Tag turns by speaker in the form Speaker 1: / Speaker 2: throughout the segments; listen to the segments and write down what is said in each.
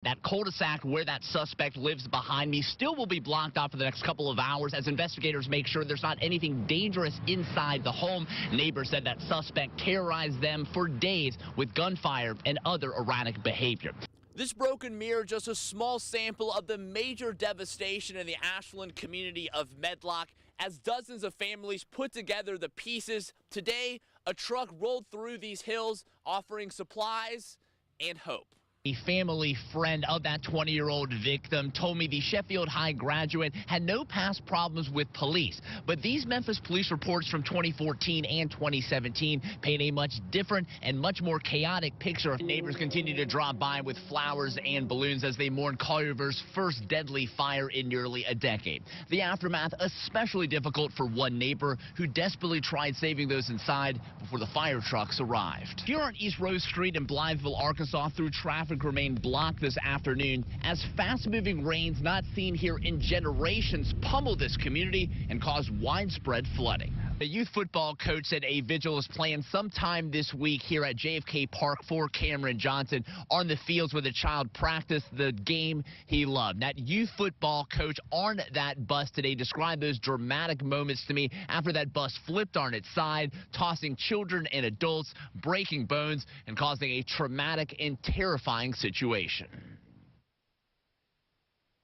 Speaker 1: That cul-de-sac where that suspect lives behind me still will be blocked off for the next couple of hours as investigators make sure there's not anything dangerous inside the home. Neighbors said that suspect terrorized them for days with gunfire and other erratic behavior.
Speaker 2: This broken mirror, just a small sample of the major devastation in the Ashland community of Medlock as dozens of families put together the pieces. Today, a truck rolled through these hills offering supplies and hope.
Speaker 1: A family friend of that 20-year-old victim told me the Sheffield High graduate had no past problems with police. But these Memphis police reports from 2014 and 2017 paint a much different and much more chaotic picture. Neighbors continue to drop by with flowers and balloons as they mourn Collierville's first deadly fire in nearly a decade. The aftermath especially difficult for one neighbor who desperately tried saving those inside before the fire trucks arrived. Here on East Rose Street in Blytheville, Arkansas, through traffic remained blocked this afternoon as fast-moving rains not seen here in generations pummeled this community and caused widespread flooding. The youth football coach said a vigil is planned sometime this week here at JFK Park for Cameron Johnson on the fields where the child practiced the game he loved. That youth football coach on that bus today described those dramatic moments to me after that bus flipped on its side, tossing children and adults, breaking bones, and causing a traumatic and terrifying situation.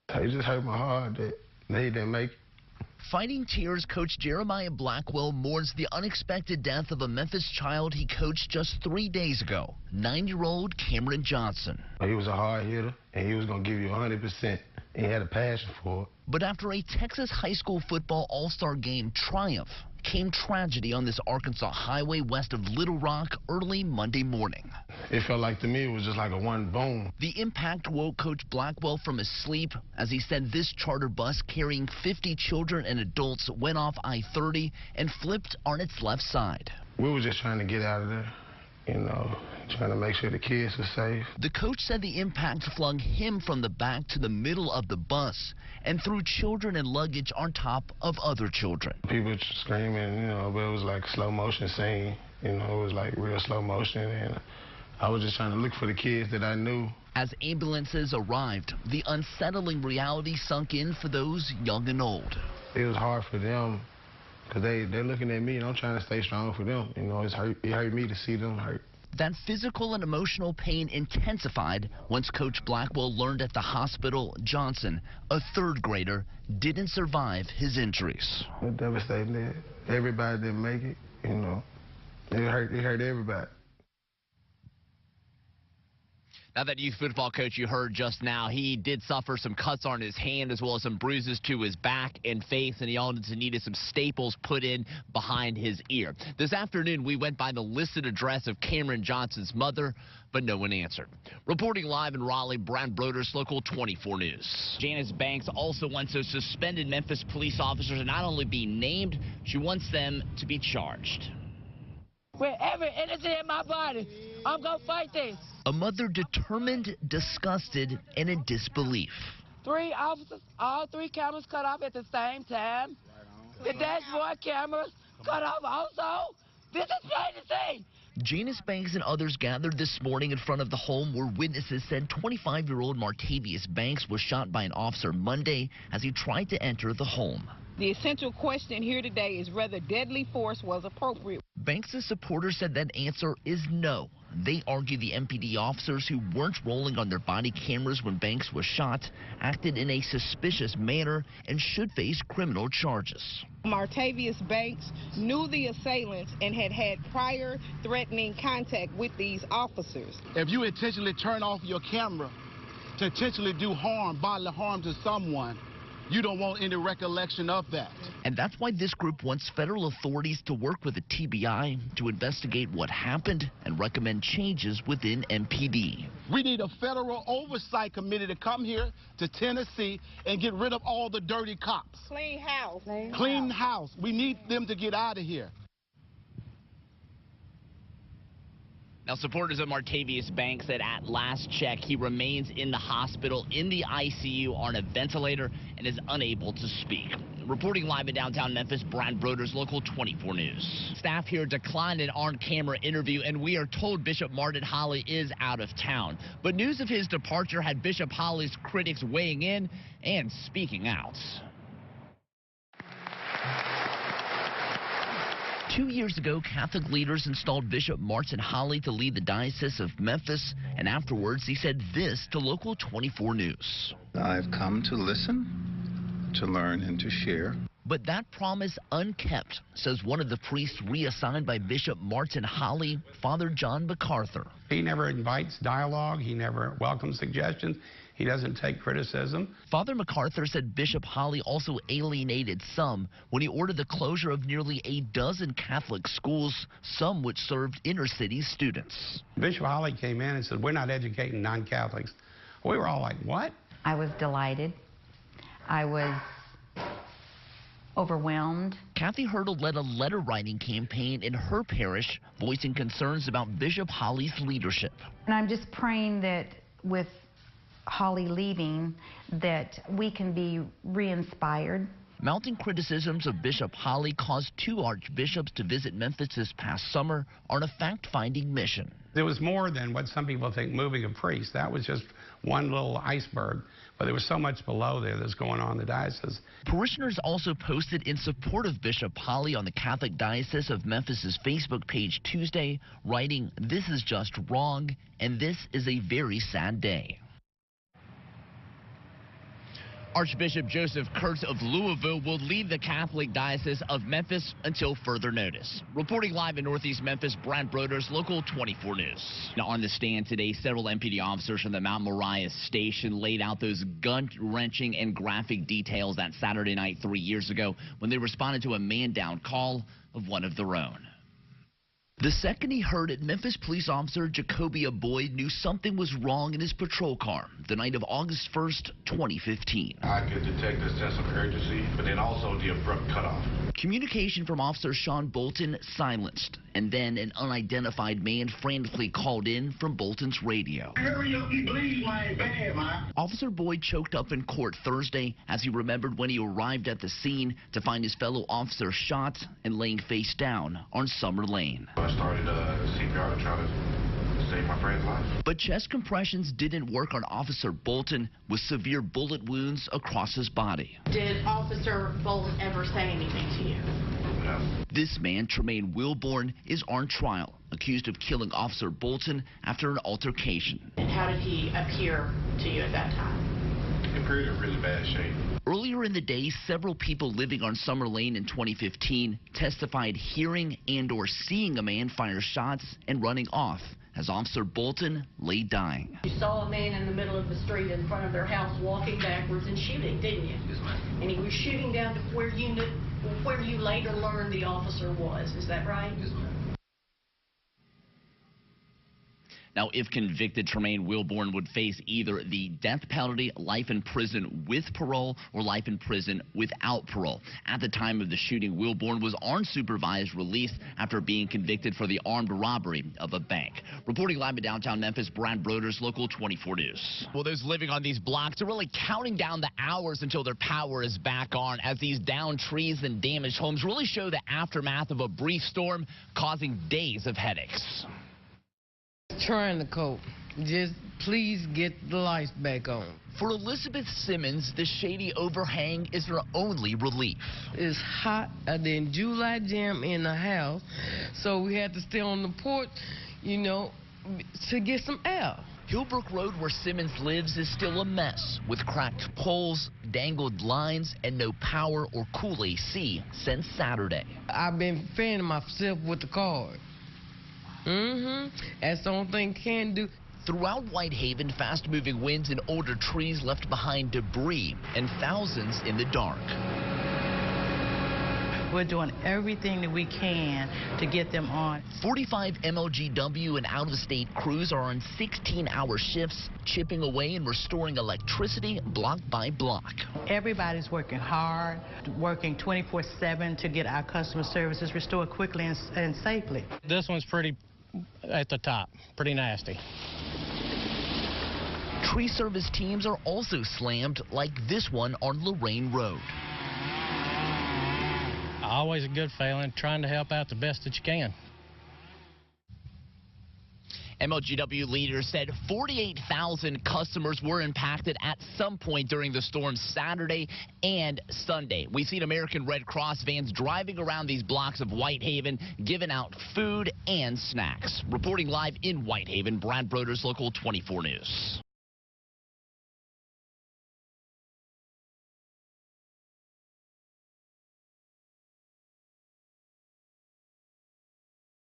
Speaker 3: It just hurt my heart that they didn't make it.
Speaker 1: Fighting tears, Coach Jeremiah Blackwell mourns the unexpected death of a Memphis child he coached just 3 days ago, 9-year-old Cameron Johnson.
Speaker 3: He was a hard hitter, and he was going to give you 100%. He had a passion for it.
Speaker 1: But after a Texas high school football all-star game triumph, came tragedy on this Arkansas highway west of Little Rock early Monday morning.
Speaker 3: It felt like to me it was just like a one boom.
Speaker 1: The impact woke Coach Blackwell from his sleep as he said this charter bus carrying 50 children and adults went off I-30 and flipped on its left side.
Speaker 3: We were just trying to get out of there, you know, trying to make sure the kids were safe.
Speaker 1: The coach said the impact flung him from the back to the middle of the bus and threw children and luggage on top of other children.
Speaker 3: People screaming, you know, but it was like slow motion scene. You know, it was like real slow motion, and I was just trying to look for the kids that I knew.
Speaker 1: As ambulances arrived, the unsettling reality sunk in for those young and old.
Speaker 3: It was hard for them because they're looking at me, and I'm trying to stay strong for them. You know, it hurt me to see them hurt.
Speaker 1: That physical and emotional pain intensified once Coach Blackwell learned at the hospital Johnson, a third grader, didn't survive his injuries.
Speaker 3: It devastated me. Everybody didn't make it, you know. It hurt everybody.
Speaker 1: Now, that youth football coach you heard just now, he did suffer some cuts on his hand as well as some bruises to his back and face, and he also needed some staples put in behind his ear. This afternoon, we went by the listed address of Cameron Johnson's mother, but no one answered. Reporting live in Raleigh, Brad Broders, Local 24 News. Janice Banks also wants those suspended Memphis police officers to not only be named, she wants them to be charged.
Speaker 4: With every innocent in my body, I'm going to fight this.
Speaker 1: A mother determined, disgusted, and in disbelief.
Speaker 4: 3 officers, all 3 cameras cut off at the same time. The dashboard cameras cut off also. This is plain to see.
Speaker 1: Janice Banks and others gathered this morning in front of the home where witnesses said 25-year-old Martavius Banks was shot by an officer Monday as he tried to enter the home.
Speaker 5: The essential question here today is whether deadly force was appropriate.
Speaker 1: Banks' supporters said that answer is no. They argue the MPD officers who weren't rolling on their body cameras when Banks was shot acted in a suspicious manner and should face criminal charges.
Speaker 5: Martavius Banks knew the assailants and had prior threatening contact with these officers.
Speaker 6: If you intentionally turn off your camera to intentionally do harm, bodily harm to someone, you don't want any recollection of that.
Speaker 1: And that's why this group wants federal authorities to work with the TBI to investigate what happened and recommend changes within MPD.
Speaker 6: We need a federal oversight committee to come here to Tennessee and get rid of all the dirty cops.
Speaker 5: Clean house.
Speaker 6: Clean house. We need them to get out of here.
Speaker 1: Now, supporters of Martavius Banks said at last check he remains in the hospital in the ICU on a ventilator and is unable to speak. Reporting live in downtown Memphis, Brad Broders, Local 24 News. Staff here declined an on-camera interview, and we are told Bishop Martin Holley is out of town. But news of his departure had Bishop Holley's critics weighing in and speaking out. 2 years ago, Catholic leaders installed Bishop Martin Holley to lead the Diocese of Memphis, and afterwards he said this to Local 24 News.
Speaker 7: I've come to listen, to learn, and to share.
Speaker 1: But that promise unkept, says one of the priests reassigned by Bishop Martin Holley, Father John MacArthur.
Speaker 8: He never invites dialogue. He never welcomes suggestions. He doesn't take criticism.
Speaker 1: Father MacArthur said Bishop Holley also alienated some when he ordered the closure of nearly a dozen Catholic schools, some which served inner-city students.
Speaker 8: Bishop Holley came in and said, we're not educating non-Catholics. We were all like, what?
Speaker 9: I was delighted. I was overwhelmed.
Speaker 1: Kathy Hurdle led a letter-writing campaign in her parish voicing concerns about Bishop Holley's leadership.
Speaker 9: And I'm just praying that with Holley leaving, that we can be re-inspired.
Speaker 1: Mounting criticisms of Bishop Holley caused 2 archbishops to visit Memphis this past summer on a fact-finding mission.
Speaker 8: There was more than what some people think moving a priest. That was just one little iceberg, but there was so much below there that's going on in the diocese.
Speaker 1: Parishioners also posted in support of Bishop Holley on the Catholic Diocese of Memphis's Facebook page Tuesday, writing, "This is just wrong, and this is a very sad day." Archbishop Joseph Kurtz of Louisville will lead the Catholic Diocese of Memphis until further notice. Reporting live in Northeast Memphis, Brad Broders, Local 24 News. Now on the stand today, several MPD officers from the Mount Moriah station laid out those gut-wrenching and graphic details that Saturday night 3 years ago when they responded to a man-down call of one of their own. The second he heard it, Memphis police officer Jacobia Boyd knew something was wrong in his patrol car the night of August 1st, 2015.
Speaker 10: I could detect a sense of urgency, but then also the abrupt cutoff.
Speaker 1: Communication from Officer Sean Bolton silenced, and then an unidentified man frantically called in from Bolton's radio.
Speaker 10: Hurry up, you bleed my bad, man.
Speaker 1: Officer Boyd choked up in court Thursday as he remembered when he arrived at the scene to find his fellow officer shot and laying face down on Summer Lane.
Speaker 10: I started CPR to try to save my friend's life.
Speaker 1: But chest compressions didn't work on Officer Bolton with severe bullet wounds across his body.
Speaker 11: Did Officer Bolton ever say anything to you?
Speaker 10: No.
Speaker 1: This man, Tremaine Wilborn, is on trial, accused of killing Officer Bolton after an altercation.
Speaker 11: And how did he appear to you at that time?
Speaker 10: He appeared in really bad shape.
Speaker 1: Earlier in the day, several people living on Summer Lane in 2015 testified hearing and/or seeing a man fire shots and running off as Officer Bolton lay dying.
Speaker 11: You saw a man in the middle of the street in front of their house walking backwards and shooting, didn't you?
Speaker 10: Yes, ma'am.
Speaker 11: And he was shooting down to where you later learned the officer was. Is that right?
Speaker 10: Yes, ma'am.
Speaker 1: Now, if convicted, Tremaine Wilborn would face either the death penalty, life in prison with parole, or life in prison without parole. At the time of the shooting, Wilborn was on supervised release after being convicted for the armed robbery of a bank. Reporting live in downtown Memphis, Brad Broders, Local 24 News. Well, those living on these blocks are really counting down the hours until their power is back on, as these downed trees and damaged homes really show the aftermath of a brief storm causing days of headaches.
Speaker 12: Trying to cope. Just please get the lights back on.
Speaker 1: For Elizabeth Simmons, the shady overhang is her only relief.
Speaker 12: It's hot, and then July jam in the house, so we had to stay on the porch, you know, to get some air.
Speaker 1: Hillbrook Road, where Simmons lives, is still a mess, with cracked poles, dangled lines, and no power or cool AC since Saturday.
Speaker 12: I've been fanning myself with the cord. That's the only thing can do.
Speaker 1: Throughout Whitehaven, fast-moving winds and older trees left behind debris and thousands in the dark.
Speaker 13: We're doing everything that we can to get them on.
Speaker 1: 45 MLGW and out-of-state crews are on 16-hour shifts, chipping away and restoring electricity block by block.
Speaker 13: Everybody's working hard, working 24/7 to get our customer services restored quickly and safely.
Speaker 14: This one's pretty at the top, pretty nasty.
Speaker 1: Tree service teams are also slammed, like this one on Lorraine Road.
Speaker 14: Always a good feeling, trying to help out the best that you can.
Speaker 1: MLGW leaders said 48,000 customers were impacted at some point during the storm Saturday and Sunday. We've seen American Red Cross vans driving around these blocks of Whitehaven, giving out food and snacks. Reporting live in Whitehaven, Brad Broders, Local 24 News.